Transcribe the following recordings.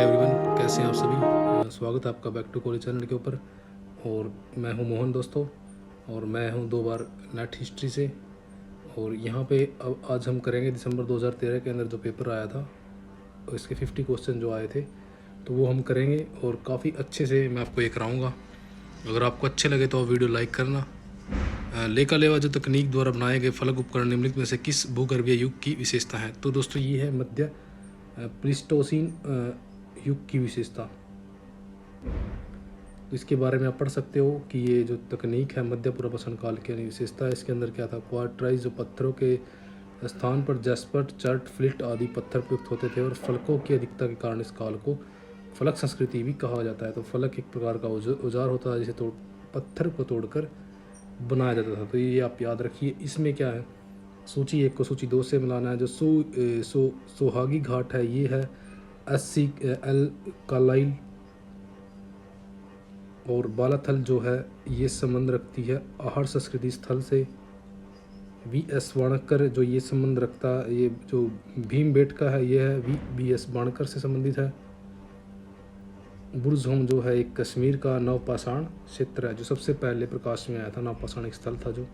Hi everyone, कैसे हैं आप सभी। स्वागत है आपका बैक टू कॉलेज चैनल के ऊपर। और मैं हूं मोहन दोस्तों, और मैं हूं 2 बार नेट हिस्ट्री से। और यहाँ पे अब आज हम करेंगे दिसंबर 2013 के अंदर जो पेपर आया था, इसके 50 क्वेश्चन जो आए थे तो वो हम करेंगे। और काफ़ी अच्छे से मैं आपको ये कराऊँगा। अगर आपको अच्छे लगे तो आप वीडियो लाइक करना। लेखा लेवा जो तकनीक द्वारा बनाए गए फलक उपकरण निम्नलिखित में से किस भूगर्भीय युग की विशेषता है। तो दोस्तों ये है मध्य प्लीस्टोसीन युग की विशेषता। तो इसके बारे में आप पढ़ सकते हो कि ये जो तकनीक है मध्य पूर्वपाषाण काल की विशेषता है। इसके अंदर क्या था, क्वार्टराइज जो पत्थरों के स्थान पर जैस्पर, चर्ट, फ्लिट आदि पत्थर प्रयुक्त होते थे, और फलकों की अधिकता के कारण इस काल को फलक संस्कृति भी कहा जाता है। तो फलक एक प्रकार का औजार होता है जिसे पत्थर को तोड़कर बनाया जाता था। तो ये आप याद रखिए। इसमें क्या है, सूची 1 को सूची 2 से मिलाना है। जो सोहागी घाट है ये है SC एल कालाइल, और बालाथल जो है ये संबंध रखती है आहर संस्कृति स्थल से। VS वाणकर जो ये संबंध रखता है, ये जो भीमबेटका है ये है VS वाणकर से संबंधित है। बुर्जहोम जो है एक कश्मीर का नवपाषाण क्षेत्र है जो सबसे पहले प्रकाश में आया था। नवपाषाण एक स्थल था। जो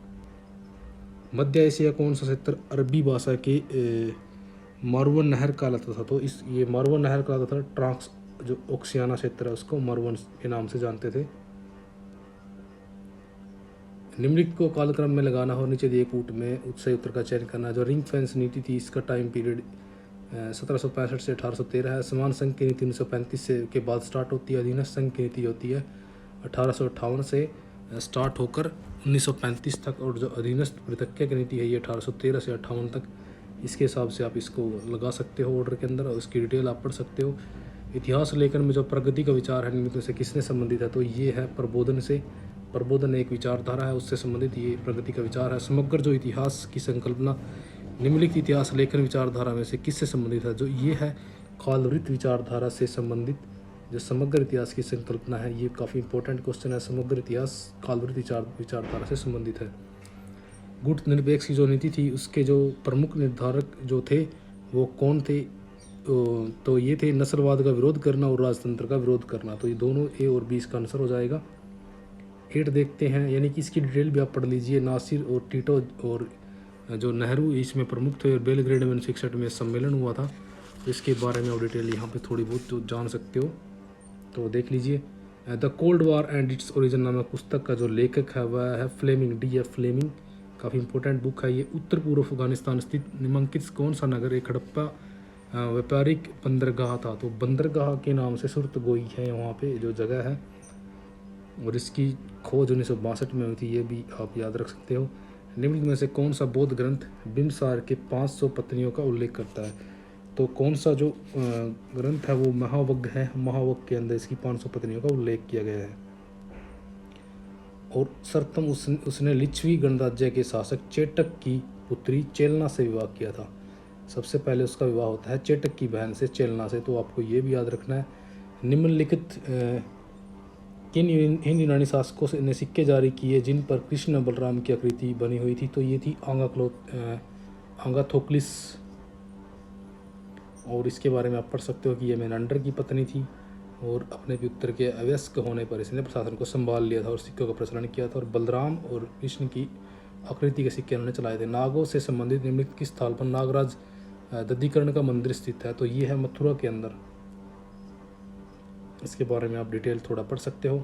मध्य एशिया कौन सा क्षेत्र अरबी भाषा के मारवन नहर कहलाता था। तो इस ये मारवन नहर कहलाता था। ट्रांस जो ओक्सियाना क्षेत्र है उसको मारवन के नाम से जानते थे। निम्नलिखित को कालक्रम में लगाना हो, नीचे दिए कूट में सही उत्तर का चयन करना। जो रिंग फेंस नीति थी इसका टाइम पीरियड 1765 से 1813 है। समान संघ की नीति 1935 से के बाद स्टार्ट होती है। अधीनस्थ संघ की नीति होती है 1858 से स्टार्ट होकर 1935 तक, और जो अधीनस्थ पृथक्या की नीति है ये 1813 से 58 तक। इसके हिसाब से आप इसको लगा सकते हो ऑर्डर के अंदर, और उसकी डिटेल आप पढ़ सकते हो। इतिहास लेखन में जो प्रगति का विचार है निम्नलिखित से किसने संबंधित है। तो ये है प्रबोधन से। प्रबोधन एक विचारधारा है, उससे संबंधित ये प्रगति का विचार है। समग्र जो इतिहास की संकल्पना निम्नलिखित इतिहास लेखन विचारधारा में से किससे संबंधित है। जो ये है कालवृत्त विचारधारा से संबंधित जो समग्र इतिहास की संकल्पना है। ये काफ़ी इंपॉर्टेंट क्वेश्चन है। समग्र इतिहास कालवृत्त विचारधारा से संबंधित है। गुट निरपेक्ष की जो नीति थी उसके जो प्रमुख निर्धारक जो थे वो कौन थे। तो ये थे नस्लवाद का विरोध करना और राजतंत्र का विरोध करना। तो ये दोनों A और B इसका आंसर हो जाएगा। 8 देखते हैं, यानी कि इसकी डिटेल भी आप पढ़ लीजिए। नासिर और टीटो और जो नेहरू इसमें प्रमुख थे, और बेलग्रेड में 1961 में सम्मेलन हुआ था। तो इसके बारे में आप डिटेल यहाँ पे थोड़ी बहुत तो जान सकते हो, तो देख लीजिए। The cold war and its origin नामक पुस्तक का जो लेखक है वह है फ्लेमिंग, D.F. फ्लेमिंग। काफ़ी इंपॉर्टेंट बुक है ये। उत्तर पूर्व अफगानिस्तान स्थित निम्नलिखित कौन सा नगर एक हड़प्पा व्यापारिक बंदरगाह था। तो बंदरगाह के नाम से सुरतगोई है वहाँ पे जो जगह है, और इसकी खोज 1962 में हुई थी। ये भी आप याद रख सकते हो। निम्नलिखित में से कौन सा बौद्ध ग्रंथ बिम्बसार के 500 पत्नियों का उल्लेख करता है। तो कौन सा जो ग्रंथ है वो महावग्ग है। महावग्ग के अंदर इसकी 500 पत्नियों का उल्लेख किया गया है। और सर्वप्रथम उसने लिच्छवी गणराज्य के शासक चेटक की पुत्री चेलना से विवाह किया था। सबसे पहले उसका विवाह होता है चेटक की बहन से, चेलना से। तो आपको ये भी याद रखना है। निम्नलिखित किन हिंद यूनानी शासकों ने सिक्के जारी किए जिन पर कृष्ण बलराम की आकृति बनी हुई थी। तो ये थी आगाथोक्लिस, और इसके बारे में आप पढ़ सकते हो कि ये मेनांडर की पत्नी थी, और अपने पुत्र के अवयस्क होने पर इसने प्रशासन को संभाल लिया था और सिक्कों का प्रचलन किया था। और बलराम और कृष्ण की आकृति के सिक्के उन्होंने चलाए थे। नागों से संबंधित निम्नलिखित किस स्थान पर नागराज दधिकरण का मंदिर स्थित है। तो ये है मथुरा के अंदर। इसके बारे में आप डिटेल थोड़ा पढ़ सकते हो।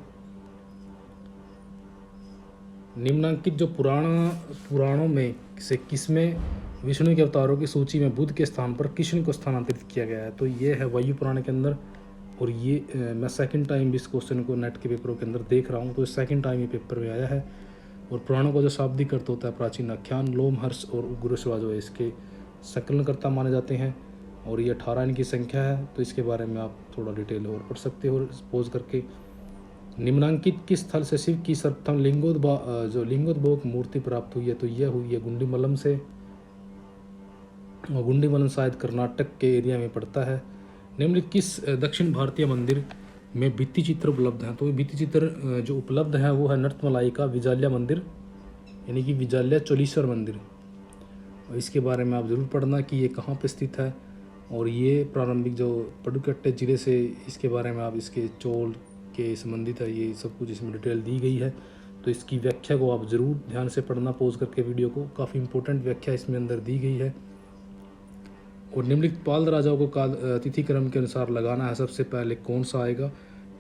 निम्नांकित जो पुराणों में से किसमें विष्णु के अवतारों की सूची में बुद्ध के स्थान पर कृष्ण को स्थानांतरित किया गया है। तो ये है वायु पुराण के अंदर। और ये मैं सेकंड टाइम इस क्वेश्चन को नेट के पेपरों के अंदर देख रहा हूँ, तो सेकंड टाइम ये पेपर में आया है। और पुराणों का जो शाब्दिक अर्थ होता है प्राचीन आख्यान, लोम, हर्ष और उग्रश्वा जो है इसके संकलनकर्ता माने जाते हैं। और ये 18 इनकी संख्या है। तो इसके बारे में आप थोड़ा डिटेल और पढ़ सकते हो पोज करके। निम्नांकित किस स्थल से शिव की सर्वप्रथम लिंगोद्भव मूर्ति प्राप्त हुई है। तो यह हुई है गुंडीमलम से, और गुंडीमलम शायद कर्नाटक के एरिया में पड़ता है। निम्नलिखित किस दक्षिण भारतीय मंदिर में भित्ति चित्र उपलब्ध हैं। तो भित्ति चित्र जो उपलब्ध है वो है नर्तमलाई का विजाल्या मंदिर, यानी कि विजाल्या चोलीश्वर मंदिर। और इसके बारे में आप ज़रूर पढ़ना कि ये कहाँ पे स्थित है। और ये प्रारंभिक जो पडुकट्टे ज़िले से इसके बारे में आप इसके चोल के संबंधित है, ये सब कुछ इसमें डिटेल दी गई है। तो इसकी व्याख्या को आप ज़रूर ध्यान से पढ़ना पॉज करके वीडियो को, काफ़ी इंपॉर्टेंट व्याख्या इसमें अंदर दी गई है। और निम्नलिखित पाल राजाओं को काल तिथि क्रम के अनुसार लगाना है। सबसे पहले कौन सा आएगा,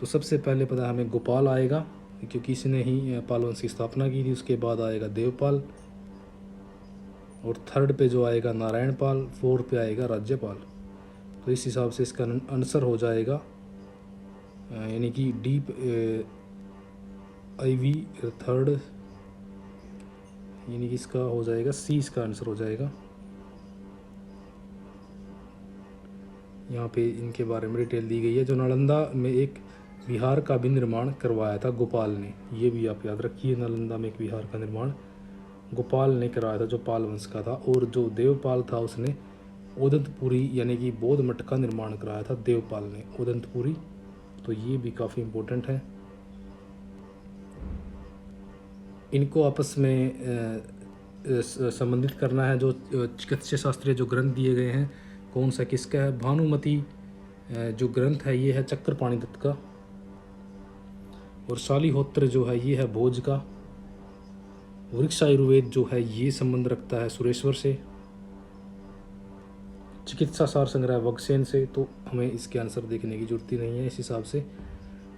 तो सबसे पहले पता है हमें गोपाल आएगा, क्योंकि इसने ही पाल वंश की स्थापना की थी। उसके बाद आएगा देवपाल, और थर्ड पे जो आएगा नारायण पाल, फोर्थ पे आएगा राज्यपाल। तो इस हिसाब से इसका आंसर हो जाएगा यानी कि डीप IV थर्ड, यानी कि इसका हो जाएगा C, इसका आंसर हो जाएगा। यहाँ पे इनके बारे में डिटेल दी गई है। जो नालंदा में एक विहार का भी निर्माण करवाया था गोपाल ने, ये भी आप याद रखिए, नालंदा में एक विहार का निर्माण गोपाल ने कराया था जो पाल वंश का था। और जो देवपाल था उसने ओदंतपुरी यानी कि बौद्ध मठ का निर्माण कराया था देवपाल ने, ओदंतपुरी। तो ये भी काफ़ी इम्पोर्टेंट है। इनको आपस में संबंधित करना है। जो चिकित्सा शास्त्रीय जो ग्रंथ दिए गए हैं, कौन सा किसका है। भानुमति जो ग्रंथ है ये है चक्रपाणि दत्त का, और शालिहोत्र जो है ये है भोज का। वृक्ष आयुर्वेद जो है ये संबंध रखता है सुरेश्वर से। चिकित्सा सार संग्रह वगसेन से। तो हमें इसके आंसर देखने की जरूरत ही नहीं है इस हिसाब से।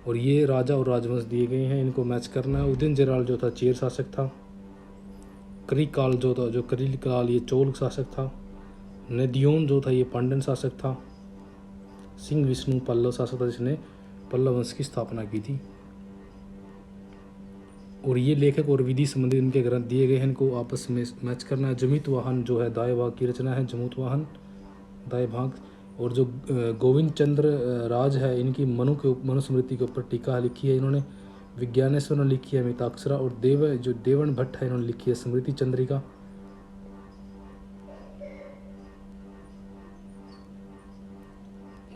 और ये राजा और राजवंश दिए गए हैं, इनको मैच करना है। उदयन जयराल जो था चेर शासक था। करिकाल जो था, जो करिकाल ये चोल शासक था। नदियोन जो था ये पांड्यन शासक था। सिंह विष्णु पल्लव शासक था, जिसने पल्लव वंश की स्थापना की थी। और ये लेखक और विधि संबंधित इनके ग्रंथ दिए गए हैं, इनको आपस में मैच करना है। जमित वाहन जो है दाएं भाग की रचना है, जमुत वाहन दाएं भाग। और जो गोविंद चंद्र राज है, इनकी मनुस्मृति के ऊपर टीका लिखी है इन्होंने। विज्ञानेश्वर ने लिखी है मिताक्षरा। और जो देवन भट्ट है इन्होंने लिखी है स्मृति चंद्रिका।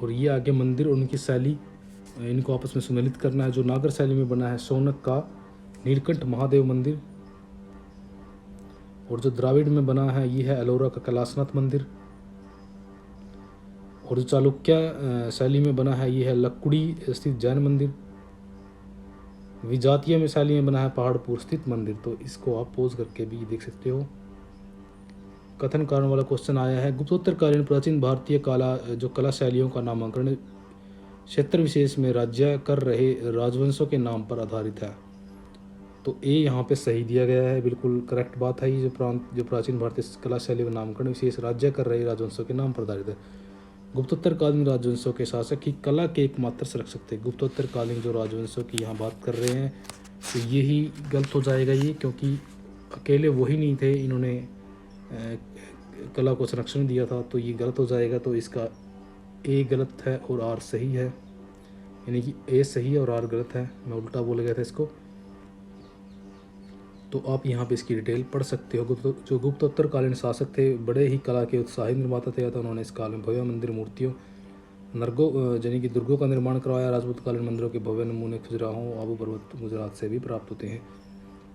और ये आगे मंदिर और उनकी शैली, इनको आपस में सुमेलित करना है। जो नागर शैली में बना है शौनक का नीलकंठ महादेव मंदिर। और जो द्राविड़ में बना है ये है एलोरा का कैलाशनाथ मंदिर। और जो चालुक्य शैली में बना है ये है लक्कुड़ी स्थित जैन मंदिर। विजातीय में शैली में बना है पहाड़पुर स्थित मंदिर। तो इसको आप पोज करके भी देख सकते हो। कथन कारण वाला क्वेश्चन आया है। गुप्तोत्तरकालीन प्राचीन भारतीय कला शैलियों का नामांकन क्षेत्र विशेष में राज्य कर रहे राजवंशों के नाम पर आधारित है। तो ए यहाँ पे सही दिया गया है, बिल्कुल करेक्ट बात है। ये जो प्राचीन भारतीय कला शैली का नामकरण विशेष राज्य कर रहे राजवंशों के नाम पर आधारित है। गुप्तोत्तरकालीन राजवंशों के शासक ही कला के एकमात्र संरक्षक सकते। गुप्तोत्तरकालीन जो राजवंशों की यहाँ बात कर रहे हैं, तो यही गलत हो जाएगा ये, क्योंकि अकेले वही नहीं थे, इन्होंने कला को संरक्षण दिया था। तो ये गलत हो जाएगा। तो इसका ए गलत है और आर सही है, यानी कि ए सही है और आर गलत है। मैं उल्टा बोल गया था इसको। तो आप यहाँ पे इसकी डिटेल पढ़ सकते हो। जो गुप्तोत्तरकालीन शासक थे, बड़े ही कला के उत्साही निर्माता थे। तो उन्होंने इस काल में भव्य मंदिर मूर्तियों यानी कि दुर्गों का निर्माण करवाया। राजपूतकालीन मंदिरों के भव्य नमूने खजुराहो आबू पर्वत गुजरात से भी प्राप्त होते हैं।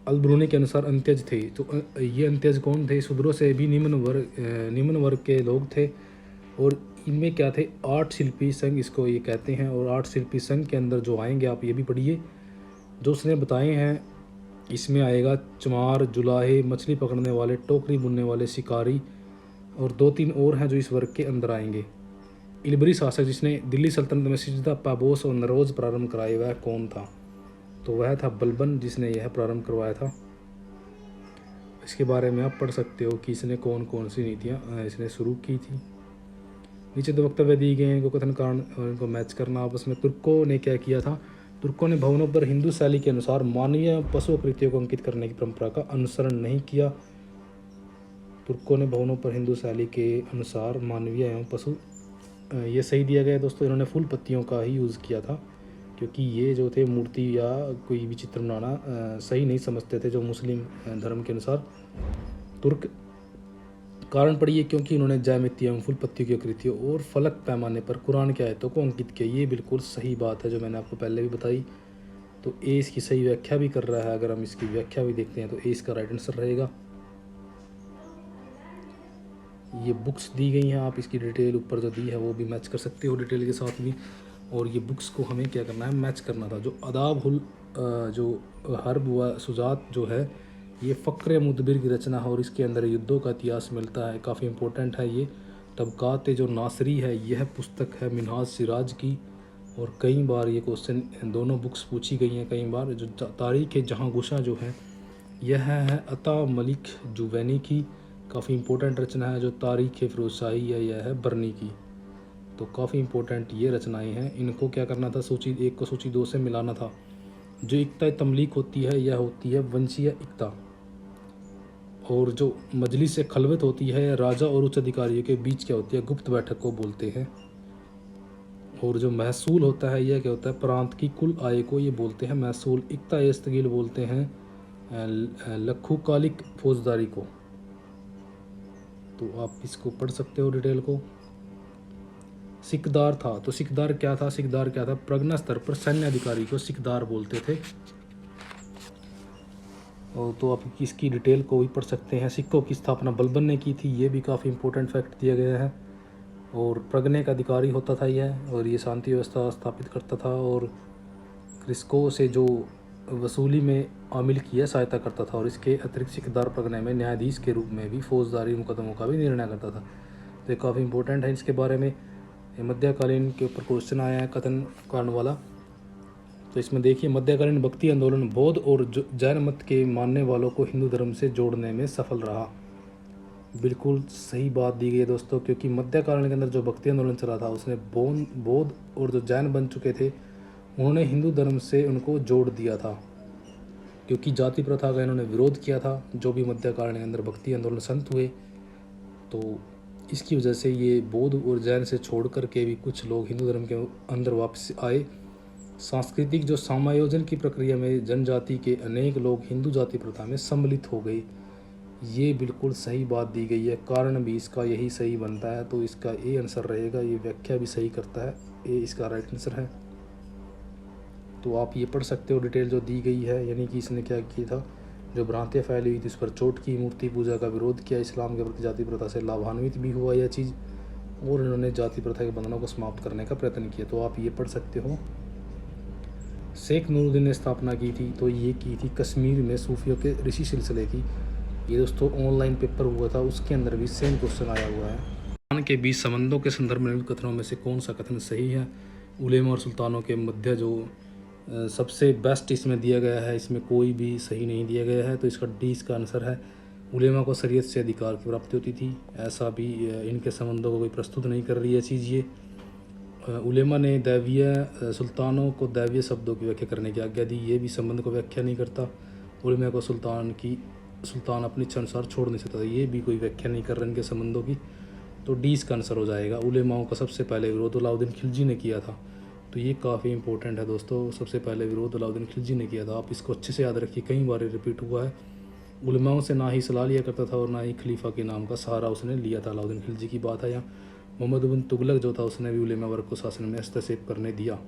अल-ब्रूनी के अनुसार अंत्यज थे। तो ये अंत्यज कौन थे? शूद्रों से भी निम्न वर्ग के लोग थे। और इनमें क्या थे? आठ शिल्पी संघ इसको ये कहते हैं। और आठ शिल्पी संघ के अंदर जो आएंगे, आप ये भी पढ़िए जो उसने बताए हैं। इसमें आएगा चमार, जुलाहे, मछली पकड़ने वाले, टोकरी बुनने वाले, शिकारी, और 2-3 और हैं जो इस वर्ग के अंदर आएंगे। इलबरी शासक जिसने दिल्ली सल्तनत में सिजदा, पाबोस और नरोज प्रारंभ कराए, वह कौन था? तो वह था बलबन, जिसने यह प्रारंभ करवाया था। इसके बारे में आप पढ़ सकते हो कि इसने कौन कौन सी नीतियाँ इसने शुरू की थी। नीचे 2 वक्तव्य दिए गए हैं, इनको कथन कारण और इनको मैच करना आपस में। तुर्कों ने क्या किया था? तुर्कों ने भवनों पर हिंदू शैली के अनुसार मानवीय पशु आकृतियों को अंकित करने की परंपरा का अनुसरण नहीं किया। तुर्कों ने भवनों पर हिंदू शैली के अनुसार मानवीय एवं पशु, ये सही दिया गया दोस्तों। इन्होंने फूल पत्तियों का ही यूज़ किया था, क्योंकि ये जो थे मूर्ति या कोई भी चित्र बनाना सही नहीं समझते थे जो मुस्लिम धर्म के अनुसार तुर्क। कारण पढ़िए, क्योंकि इन्होंने ज्यामिति एवं फूल पत्तियों की आकृतियों और फलक पैमाने पर कुरान की आयतों को अंकित किया। ये बिल्कुल सही बात है जो मैंने आपको पहले भी बताई। तो ए इसकी सही व्याख्या भी कर रहा है। अगर हम इसकी व्याख्या भी देखते हैं तो ए इसका राइट आंसर रहेगा। ये बुक्स दी गई हैं, आप इसकी डिटेल ऊपर जो दी है वो भी मैच कर सकते हो डिटेल के साथ भी। और ये बुक्स को हमें क्या करना है, मैच करना था। जो अदाबुल जो हर्ब व सुजात जो है, ये फ़क्र मुदबिर की रचना है और इसके अंदर युद्धों का इतिहास मिलता है, काफ़ी इंपॉर्टेंट है ये। तबक़ात जो नासरी है, यह पुस्तक है मिनहाज सिराज की। और कई बार ये क्वेश्चन दोनों बुक्स पूछी गई हैं कई बार। जो तारीख़ जहाँ गुशा जो है, यह है अता मलिक जुवैनी की, काफ़ी इंपॉर्टेंट रचना है। जो तारीख़ फ़िरोज़शाही है, यह है बर्नी की। तो काफ़ी इंपॉर्टेंट ये रचनाएं हैं। इनको क्या करना था, सूची 1 को सूची 2 से मिलाना था। जो इक्ता तमलीक होती है, यह होती है वंशीय इक्ता। और जो मजलिस खलवत होती है, राजा और उच्च अधिकारियों के बीच क्या होती है, गुप्त बैठक को बोलते हैं। और जो महसूल होता है, यह क्या होता है, प्रांत की कुल आय को ये बोलते हैं महसूल। इक्ता यस्तगील बोलते हैं लखुकालिक फौजदारी को। तो आप इसको पढ़ सकते हो डिटेल को। सिकदार था, तो सिकदार क्या था, सिकदार क्या था, प्रज्ञा स्तर पर सैन्य अधिकारी को सिकदार बोलते थे। और तो आप इसकी डिटेल को भी पढ़ सकते हैं। सिक्कों की स्थापना बलबन ने की थी, ये भी काफ़ी इंपॉर्टेंट फैक्ट दिया गया है। और प्रज्ञा का अधिकारी होता था यह, और ये शांति व्यवस्था स्थापित करता था। और क्रिस्को से जो वसूली में आमिल की है सहायता करता था। और इसके अतिरिक्त सिकदार प्रज्ञा में न्यायाधीश के रूप में भी फौजदारी मुकदमों का भी निर्णय करता था। तो ये काफ़ी इंपॉर्टेंट है इसके बारे में। मध्यकालीन के ऊपर क्वेश्चन आया है कथन कारण वाला। तो इसमें देखिए, मध्यकालीन भक्ति आंदोलन बौद्ध और जैन मत के मानने वालों को हिंदू धर्म से जोड़ने में सफल रहा। बिल्कुल सही बात दी गई है दोस्तों, क्योंकि मध्यकालीन के अंदर जो भक्ति आंदोलन चला था, उसने बौद्ध और जो जैन बन चुके थे, उन्होंने हिंदू धर्म से उनको जोड़ दिया था, क्योंकि जाति प्रथा का इन्होंने विरोध किया था। जो भी मध्यकालीन के अंदर भक्ति आंदोलन संत हुए, तो इसकी वजह से ये बौद्ध और जैन से छोड़ कर के भी कुछ लोग हिंदू धर्म के अंदर वापस आए। सांस्कृतिक जो समायोजन की प्रक्रिया में जनजाति के अनेक लोग हिंदू जाति प्रथा में सम्मिलित हो गए। ये बिल्कुल सही बात दी गई है, कारण भी इसका यही सही बनता है। तो इसका ए आंसर रहेगा, ये व्याख्या भी सही करता है, ए इसका राइट आंसर है। तो आप ये पढ़ सकते हो डिटेल जो दी गई है। यानी कि इसने क्या किया था, जो भ्रांतियाँ फैली हुई थी उस पर चोट की, मूर्ति पूजा का विरोध किया, इस्लाम के प्रति जाति प्रथा से लाभान्वित भी हुआ यह चीज़, और इन्होंने जाति प्रथा के बंधनों को समाप्त करने का प्रयत्न किया। तो आप ये पढ़ सकते हो। शेख नूरुद्दीन ने स्थापना की थी, तो ये की थी कश्मीर में सूफियों के ऋषि सिलसिले की। ये दोस्तों ऑनलाइन पेपर हुआ था, उसके अंदर भी सेम क्वेश्चन आया हुआ है। सुल्तान के बीच संबंधों के संदर्भ में कथनों में से कौन सा कथन सही है। उलेमा और सुल्तानों के मध्य जो सबसे बेस्ट इसमें दिया गया है, इसमें कोई भी सही नहीं दिया गया है। तो इसका डी इसका आंसर है। उलेमा को शरीयत से अधिकार की प्राप्ति होती थी, ऐसा भी इनके संबंधों को कोई प्रस्तुत नहीं कर रही है चीज़। ये उलेमा ने दैवीय सुल्तानों को दैवीय शब्दों की व्याख्या करने की आज्ञा दी, ये भी संबंध को व्याख्या नहीं करता। उलेमा को सुल्तान अपनी इच्छा अनुसार छोड़ नहीं सकता था, ये भी कोई व्याख्या नहीं कर रहे इनके संबंधों की। तो डी इसका आंसर हो जाएगा। उलेमाओं का सबसे पहले विरोध अलाउद्दीन खिलजी ने किया था। तो ये काफ़ी इंपॉर्टेंट है दोस्तों, सबसे पहले विरोध अलाउद्दीन खिलजी ने किया था। आप इसको अच्छे से याद रखिए, कई बार रिपीट हुआ है। उलमाओं से ना ही सलाह लिया करता था और ना ही खलीफा के नाम का सहारा उसने लिया था। अलाउद्दीन खिलजी की बात है यहाँ। मोहम्मद बिन तुगलक जो था, उसने भी उलेमा वर्ग को शासन में हस्तक्षेप करने दिया।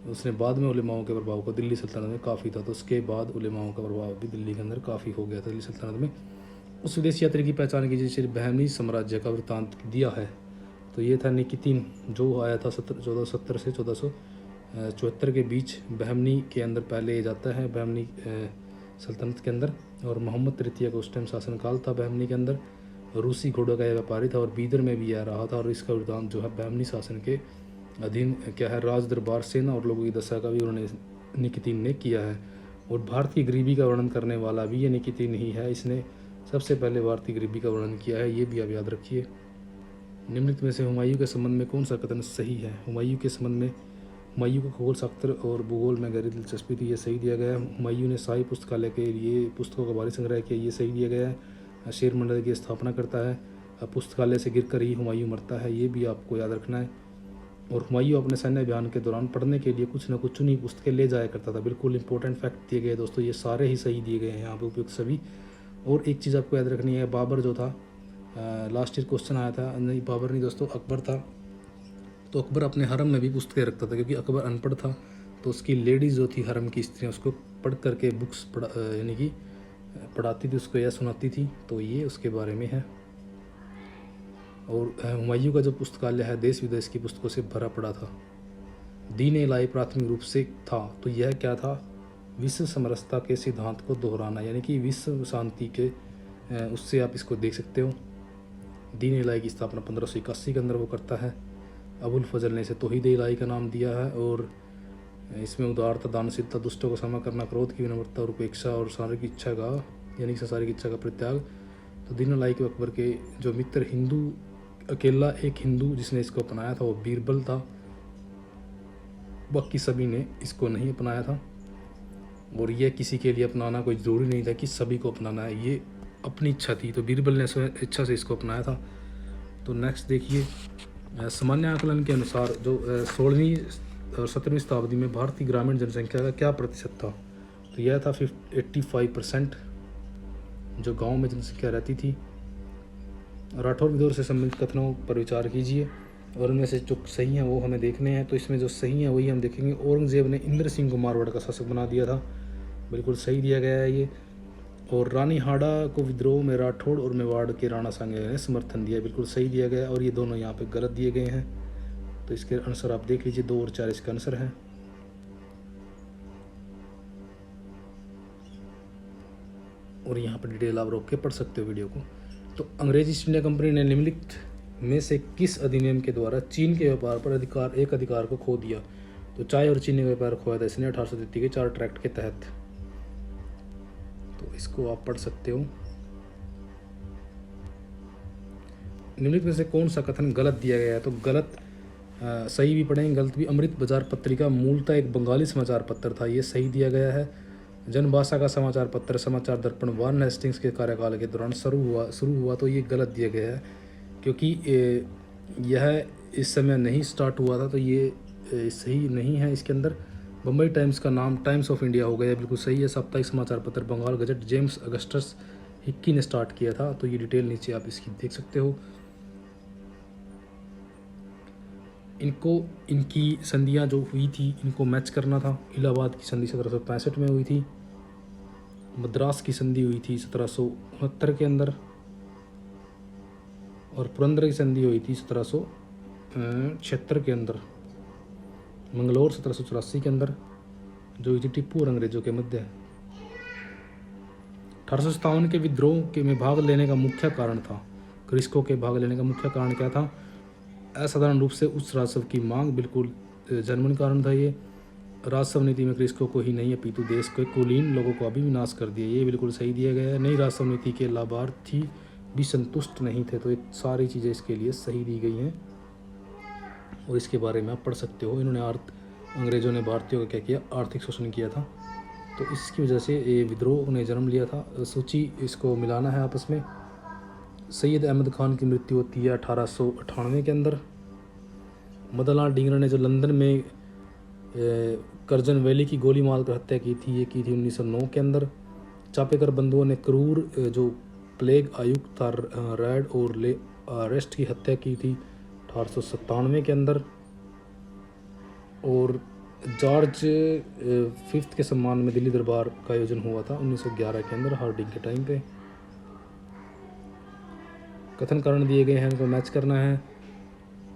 उसने बाद में उलेमाओं के प्रभाव को दिल्ली सल्तनत में काफ़ी था। तो उसके बाद उलेमाओं का प्रभाव भी दिल्ली के अंदर काफ़ी हो गया था दिल्ली सल्तनत में। उस विदेशी यात्री की पहचान की जिसे बहमनी साम्राज्य का वृत्तांत दिया है। तो ये था निकितीन, जो आया था 1470 से 1474 के बीच बहमनी के अंदर पहले जाता है, बहमनी सल्तनत के अंदर। और मोहम्मद तृतीय का उस टाइम शासनकाल था बहमनी के अंदर। रूसी घोड़ों का यह व्यापारी था और बीदर में भी आ रहा था। और इसका वृत्तांत जो है बहमनी शासन के अधीन क्या है, राज दरबार सेना और लोगों की दशा का भी उन्होंने निकितीन ने किया है। और भारत की गरीबी का वर्णन करने वाला भी ये निकितीन ही है। इसने सबसे पहले भारतीय गरीबी का वर्णन किया है, ये भी आप याद रखिए। निम्नलिखित में से हुमायूं के संबंध में कौन सा कथन सही है। हुमायूं के संबंध में, हुमायूं को खगोल शास्त्र और भूगोल में गहरी दिलचस्पी थी, ये सही दिया गया है। हुमायूं ने शाही पुस्तकालय के लिए पुस्तकों का भारी संग्रह किया, ये सही दिया गया है। शेर मंडल की स्थापना करता है, पुस्तकालय से गिरकर ही हुमायूं मरता है, ये भी आपको याद रखना है। और हुमायूं अपने सैन्य अभियान के दौरान पढ़ने के लिए कुछ न कुछ चुनी पुस्तकें ले जाया करता था। बिल्कुल इंपॉर्टेंट फैक्ट दिए गए दोस्तों, ये सारे ही सही दिए गए हैं यहाँ पे उपयुक्त सभी। और एक चीज़ आपको याद रखनी है, बाबर जो था, लास्ट ईयर क्वेश्चन आया था, नहीं बाबर नहीं दोस्तों, अकबर था। तो अकबर अपने हरम में भी पुस्तकें रखता था, क्योंकि अकबर अनपढ़ था। तो उसकी लेडीज़ जो थी हरम की स्त्रियाँ, उसको पढ़ करके बुक्स यानी कि पढ़ाती थी उसको या सुनाती थी। तो ये उसके बारे में है। और हुमायूं का जो पुस्तकालय है देश विदेश की पुस्तकों से भरा पड़ा था। दीन इलाही प्राथमिक रूप से था, तो यह क्या था, विश्व समरसता के सिद्धांत को दोहराना, यानी कि विश्व शांति के उससे आप इसको देख सकते हो। दीन इलाही की स्थापना 1581 के अंदर वो करता है। अबुल फजल ने इसे तौहीद इलाही का नाम दिया है, और इसमें उदारता, दानशीलता, दुष्टों को क्षमा करना, क्रोध की विनम्रता और उपेक्षा और शारीरिक इच्छा का यानी कि संसारिक इच्छा का परित्याग। तो दीन इलाही के अकबर के जो मित्र हिंदू, अकेला एक हिंदू जिसने इसको अपनाया था वो बीरबल था, बाकी सभी ने इसको नहीं अपनाया था। और यह किसी के लिए अपनाना कोई ज़रूरी नहीं था कि सभी को अपनाना है, ये अपनी इच्छा थी, तो बीरबल ने स्वयं इच्छा से इसको अपनाया था। तो नेक्स्ट देखिए, सामान्य आकलन के अनुसार जो 16वीं और 17वीं शताब्दी में भारतीय ग्रामीण जनसंख्या का क्या प्रतिशत था, तो यह था 85% जो गांव में जनसंख्या रहती थी। राठौर विद्रोह से संबंधित कथनों पर विचार कीजिए और उनमें से जो सही हैं वो हमें देखने हैं। तो इसमें जो सही हैं वही हम देखेंगे। औरंगजेब ने इंद्र सिंह को मारवाड़ का शासक बना दिया था, बिल्कुल सही दिया गया है ये। और रानी हाड़ा को विद्रोह में राठौड़ और मेवाड़ के राणा सांगे ने समर्थन दिया, बिल्कुल सही दिया गया। और ये दोनों यहाँ पे गलत दिए गए हैं, तो इसके आंसर आप देख लीजिए, 2 और 4 इसका आंसर है। और यहाँ पर डिटेल आप रोक के पढ़ सकते हो वीडियो को। तो अंग्रेज ईस्ट इंडिया कंपनी ने निम्नलिखित में से किस अधिनियम के द्वारा चीन के व्यापार पर अधिकार को खो दिया, तो चाय और चीनी का व्यापार खोया था इसने 1833 के 4 ट्रैक्ट के तहत। तो इसको आप पढ़ सकते हो। निम्नलिखित में से कौन सा कथन गलत दिया गया है, तो गलत सही भी पढ़ेंगे, गलत भी। अमृत बाजार पत्रिका मूलतः एक बंगाली समाचार पत्र था, ये सही दिया गया है। जनभाषा का समाचार पत्र समाचार दर्पण वार्न हेस्टिंग्स के कार्यकाल के दौरान शुरू हुआ, तो ये गलत दिया गया है, क्योंकि यह इस समय नहीं स्टार्ट हुआ था, तो ये सही नहीं है। इसके अंदर बम्बई टाइम्स का नाम टाइम्स ऑफ इंडिया हो गया, बिल्कुल सही है। साप्ताहिक समाचार पत्र Bengal Gazette James Augustus Hicky ने स्टार्ट किया था, तो ये डिटेल नीचे आप इसकी देख सकते हो। इनकी संधियाँ जो हुई थी इनको मैच करना था। इलाहाबाद की संधि 1765 में हुई थी, मद्रास की संधि हुई थी 1769 के अंदर, और पुरंदर की संधि हुई थी 1776 के अंदर। मंगलौर 1784 के अंदर जो हुई थी टिप्पू और अंग्रेजों के मध्य। 1857 के विद्रोह के में भाग लेने का मुख्य कारण था, क्रिस्को के भाग लेने का मुख्य कारण क्या था, असाधारण रूप से उच्च राजस्व की मांग, बिल्कुल जर्मन कारण था ये। राजस्व नीति में क्रिस्को को ही नहीं अपितु देश के कुलीन लोगों को अभी विनाश कर दिया, ये बिल्कुल सही दिया गया है। नई राजस्व नीति के लाभार्थी भी संतुष्ट नहीं थे, तो ये सारी चीज़ें इसके लिए सही दी गई हैं और इसके बारे में आप पढ़ सकते हो। इन्होंने अंग्रेजों ने भारतीयों का क्या किया, आर्थिक शोषण किया था, तो इसकी वजह से ये विद्रोह ने जन्म लिया था। सूची इसको मिलाना है आपस में। सैयद अहमद खान की मृत्यु होती है 1898 के अंदर। मदन लाल ढींगरा ने जो लंदन में कर्जन वैली की गोली मारकर हत्या की थी, ये की थी 1909 के अंदर। चापेकर बंधुओं ने क्रूर जो प्लेग आयुक्त था रैड और ले अरेस्ट की हत्या की थी 1897 के अंदर। और जॉर्ज 5 के सम्मान में दिल्ली दरबार का आयोजन हुआ था 1911 के अंदर, हार्डिंग के टाइम पे। कथन कारण दिए गए हैं, इनको मैच करना है।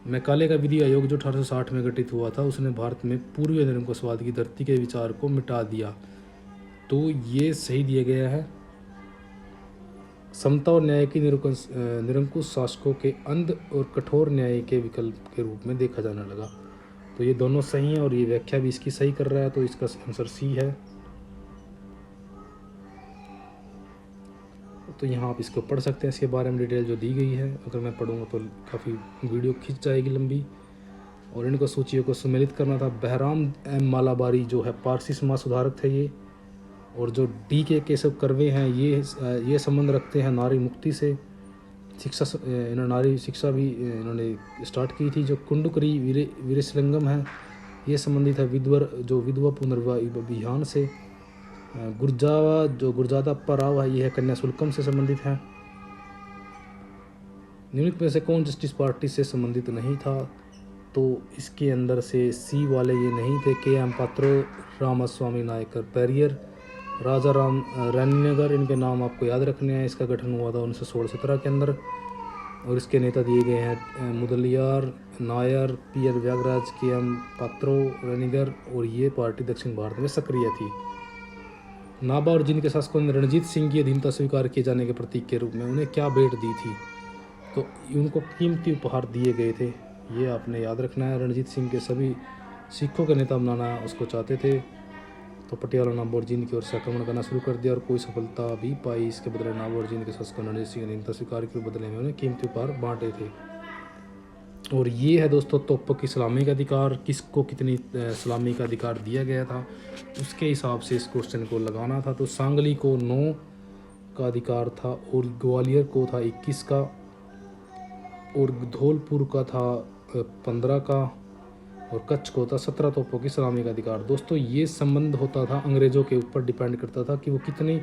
मैकाले का विधि आयोग जो 1860 में गठित हुआ था, उसने भारत में पूर्वी निरंकुशवाद की धरती के विचार को मिटा दिया, तो ये सही दिया गया है। समता और न्याय की निरंकुश शासकों के अंध और कठोर न्याय के विकल्प के रूप में देखा जाने लगा, तो ये दोनों सही हैं और ये व्याख्या भी इसकी सही कर रहा है, तो इसका आंसर सी है। तो यहाँ आप इसको पढ़ सकते हैं, इसके बारे में डिटेल जो दी गई है। अगर मैं पढ़ूँगा तो काफ़ी वीडियो खिंच जाएगी लंबी। और इनको सूचियों को सम्मिलित करना था। बहराम एम मालाबारी जो है पारसी समाज सुधारक थे ये, और जो डी के केशव कर्वे हैं ये संबंध रखते हैं नारी मुक्ति से। शिक्षा इन्होंने नारी शिक्षा भी इन्होंने स्टार्ट की थी। जो कुंडुकरी वीरेशलिंगम है ये संबंधित है विधवा पुनर्विवाह अभियान से। गुरजावा जो गुरजादाप्पा राव है ये है कन्या शुल्कम से संबंधित है। निम्नलिखित में से कौन जस्टिस पार्टी से संबंधित नहीं था, तो इसके अंदर से सी वाले ये नहीं थे। के एम पात्रो, रामास्वामी नायकर पेरियर, राजा राम रैनगर, इनके नाम आपको याद रखने हैं। इसका गठन हुआ था 1916-17 के अंदर। और इसके नेता दिए गए हैं मुदलियार नायर, पी.एल. व्यागराज, के.एम. पात्रो, रनिगर, और ये पार्टी दक्षिण भारत में सक्रिय थी। नाभा और जिन के शासकों ने रणजीत सिंह की अधीनता स्वीकार किए जाने के प्रतीक के रूप में उन्हें क्या भेंट दी थी, तो उनको कीमती उपहार दिए गए थे। ये आपने याद रखना है। रणजीत सिंह के सभी सिखों के नेता बनाना उसको चाहते थे, तो पटियाला नाभा और जिन की ओर से आक्रमण करना शुरू कर दिया और कोई सफलता भी पाई। इसके बदले नाभा और जिन के शासकों ने रणजीत सिंह की अधीनता स्वीकार के बदले में उन्हें कीमती उपहार बांटे थे। और ये है दोस्तों तोपों की सलामी का अधिकार, किसको कितनी सलामी का अधिकार दिया गया था, उसके हिसाब से इस क्वेश्चन को लगाना था। तो सांगली को 9 का अधिकार था, और ग्वालियर को था 21 का, और धौलपुर का था 15 का, और कच्छ को था 17 तोपों की सलामी का अधिकार। दोस्तों ये संबंध होता था अंग्रेज़ों के ऊपर, डिपेंड करता था कि वो कितनी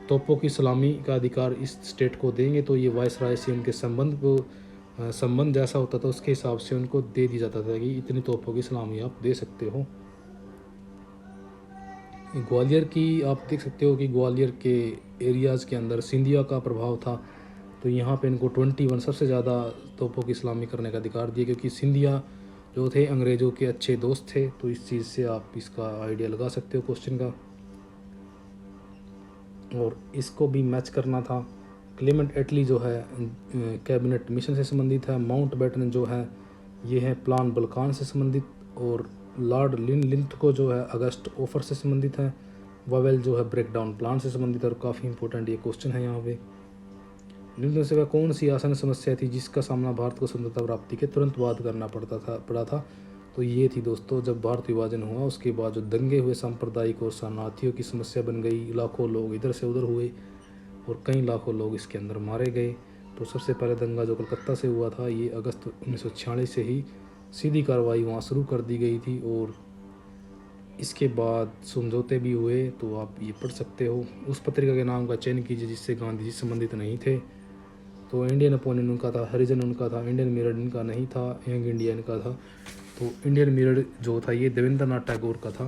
तोपों की सलामी का अधिकार इस स्टेट को देंगे। तो ये वायसराय से उनके संबंध जैसा होता था, उसके हिसाब से उनको दे दी जाता था कि इतनी तोपों की सलामी आप दे सकते हो। ग्वालियर की आप देख सकते हो कि ग्वालियर के एरियाज़ के अंदर सिंधिया का प्रभाव था, तो यहाँ पे इनको 21 सबसे ज़्यादा तोपों की सलामी करने का अधिकार दिया, क्योंकि सिंधिया जो थे अंग्रेज़ों के अच्छे दोस्त थे। तो इस चीज़ से आप इसका आइडिया लगा सकते हो क्वेश्चन का। और इसको भी मैच करना था। क्लेमेंट एटली जो है कैबिनेट मिशन से संबंधित है। माउंट बैटन जो है ये है प्लान बल्कान से संबंधित, और लॉर्ड लिंथगो जो है अगस्त ऑफर से संबंधित है। वावेल जो है ब्रेकडाउन प्लान से संबंधित है, और काफ़ी इंपॉर्टेंट ये क्वेश्चन है यहाँ पे। निम्न से वह कौन सी आसान समस्या थी जिसका सामना भारत को स्वतंत्रता प्राप्ति के तुरंत बाद करना पड़ा था, तो ये थी दोस्तों जब भारत विभाजन हुआ उसके बाद जो दंगे हुए सांप्रदायिक और शरणार्थियों की समस्या बन गई। लाखों लोग इधर से उधर हुए और कई लाखों लोग इसके अंदर मारे गए। तो सबसे पहले दंगा जो कलकत्ता से हुआ था, ये अगस्त 1946 से ही सीधी कार्रवाई वहाँ शुरू कर दी गई थी, और इसके बाद समझौते भी हुए। तो आप ये पढ़ सकते हो। उस पत्रिका के नाम का चयन कीजिए जिससे गांधी जी संबंधित नहीं थे। तो इंडियन ओपिनियन उनका था, हरिजन उनका था, इंडियन मिरर इनका नहीं था, यंग इंडिया इनका था। तो इंडियन मिरर जो था ये देवेंद्र नाथ टैगोर का था।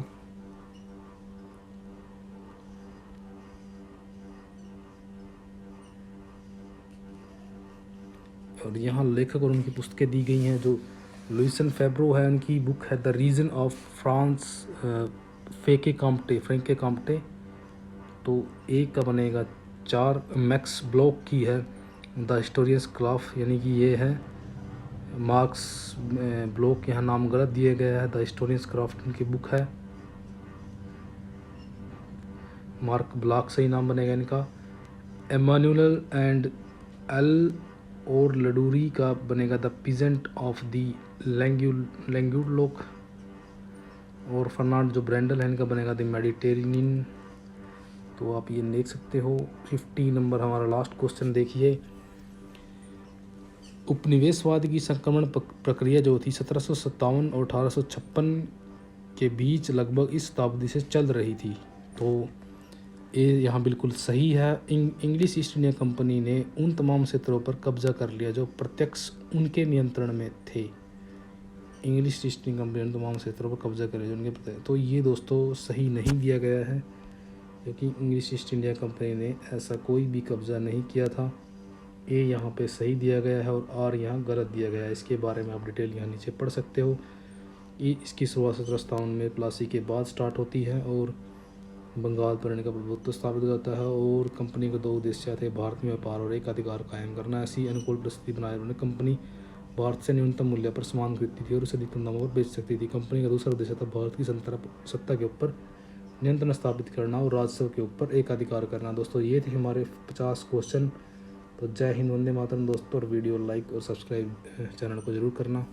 और यहाँ लेखक और उनकी पुस्तकें दी गई हैं। जो लुइसन फेब्रो है उनकी बुक है द रीजन ऑफ फ्रांस फ्रेंके काम्पटे। तो एक का बनेगा 4। मैक्स ब्लॉक की है द हिस्टोरियंस क्राफ्ट, यानी कि ये है मार्क्स ब्लॉक, यहाँ नाम गलत दिया गया है। द हिस्टोरियंस क्राफ्ट उनकी बुक है। मार्क ब्लॉक सही नाम बनेगा इनका। एमानुएल एंड एल और लडूरी का बनेगा द पीजेंट ऑफ द लैंग्यूडोक, और फर्नांड जो ब्रेंडल है इनका बनेगा द मेडिटेरेनियन। तो आप ये देख सकते हो। 50 नंबर हमारा लास्ट क्वेश्चन देखिए। उपनिवेशवाद की संक्रमण प्रक्रिया जो थी 1757 और 1856 के बीच लगभग इस शताब्दी से चल रही थी। तो ये यहाँ बिल्कुल सही है। इंग्लिश ईस्ट इंडिया कंपनी ने उन तमाम क्षेत्रों पर कब्जा कर लिया जो प्रत्यक्ष उनके नियंत्रण में थे। इंग्लिश ईस्ट इंडिया कंपनी ने तमाम क्षेत्रों पर कब्जा कर लिया जो उनके, तो ये दोस्तों सही नहीं दिया गया है, क्योंकि इंग्लिश ईस्ट इंडिया कंपनी ने ऐसा कोई भी कब्जा नहीं किया था। ए यहाँ पे सही दिया गया है और आर यहाँ गलत दिया गया है। इसके बारे में आप डिटेल यहाँ नीचे पढ़ सकते हो। इसकी शुरुआत 1757 में प्लासी के बाद स्टार्ट होती है, और बंगाल पर इनका प्रभुत्व स्थापित हो जाता है। और कंपनी के 2 उद्देश्य थे, भारत में व्यापार और एकाधिकार कायम करना। ऐसी अनुकूल परिस्थिति बनाए उन्होंने कंपनी भारत से न्यूनतम मूल्य पर सामान खरीदती थी और उसे अधिकतम दामों पर बेच सकती थी। कंपनी का दूसरा उद्देश्य था भारत की सत्ता के ऊपर नियंत्रण स्थापित करना और राजस्व के ऊपर एकाधिकार करना। दोस्तों ये थे हमारे 50 क्वेश्चन। तो जय हिंद, वंदे मातरम दोस्तों, और वीडियो लाइक और सब्सक्राइब चैनल को ज़रूर करना।